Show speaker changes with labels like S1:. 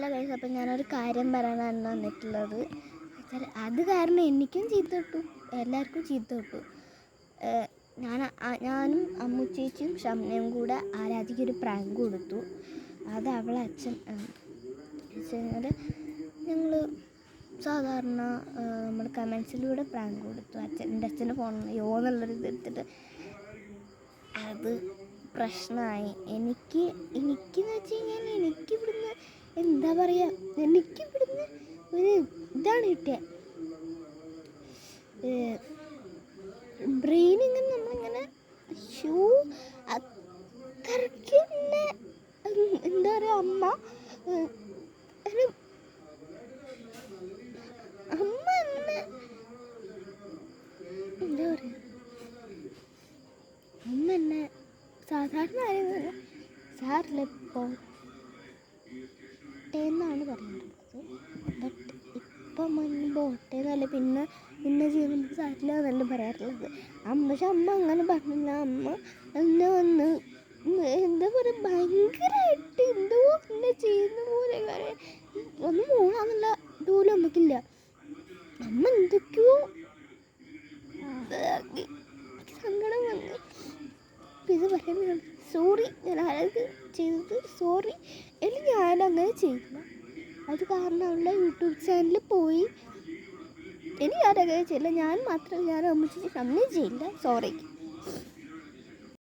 S1: Hello guys, അപ്പം ഞാനൊരു കാര്യം പറയാനാണ് വന്നിട്ടുള്ളത്. അത് കാരണം എനിക്കും ചീത്ത കിട്ടു, എല്ലാവർക്കും ചീത്ത കിട്ടു. ഞാനും അമ്മുച്ചേച്ചിയും ഷംനയും കൂടെ ആരാധിക്ക് ഒരു പ്രാങ്ക് കൊടുത്തു. അത് അവളെ അച്ഛൻ വെച്ചാൽ ഞങ്ങൾ സാധാരണ നമ്മൾ കമൻസിലൂടെ പ്രാങ്ക് കൊടുത്തു. എൻ്റെ അച്ഛൻ്റെ ഫോണിൽ യോന്നുള്ളൊരു ഇതെടുത്തിട്ട് അത് പ്രശ്നമായി. എനിക്കെന്ന് വെച്ച് കഴിഞ്ഞാൽ എനിക്കിവിടുന്ന് എന്താ പറയുക, എനിക്കിവിടുന്ന് ഒരു ഇതാണ് കിട്ടിയത്. ബ്രെയിൻ ഇങ്ങനെ നമ്മളിങ്ങനെ അത്രയ്ക്ക് തന്നെ എന്താ പറയുക, അമ്മ അങ്ങനെ എന്താ പറയുക, അമ്മ എന്നെ സാധാരണ ആയിരുന്നില്ല സാറില്ല പോട്ടേന്നാണ് പറയാറുള്ളത്. ബട്ട് ഇപ്പം പോട്ടേന്നല്ല, പിന്നെ ചെയ്യുന്ന നമുക്ക് സാരില്ല എന്നല്ല പറയാറുള്ളത്. പക്ഷെ അമ്മ അങ്ങനെ പറഞ്ഞില്ല. അമ്മ എന്നെ വന്ന് എന്താ പറയുക, ഭയങ്കരമായിട്ട് എന്തോ എന്നെ ചെയ്യുന്ന പോലെ ഒന്നും മൂളാന്നുള്ള ഇതുപോലും അമ്മയ്ക്കില്ല. അമ്മ എന്തൊക്കെയോ സങ്കടം വന്ന് ഇത് പറയുന്നത് സോറി, ഞാൻ ആരൊക്കെ ചെയ്തത് സോറി. എനിക്ക് ഞാനങ്ങനെ ചെയ്യില്ല. അത് കാരണം അവളുടെ യൂട്യൂബ് ചാനലിൽ പോയി എനിക്ക് ആരൊക്കെ ചെയ്യില്ല. ഞാൻ മാത്രം, ഞാൻ അമ്മച്ചി അങ്ങനെ ചെയ്യില്ല. സോറി.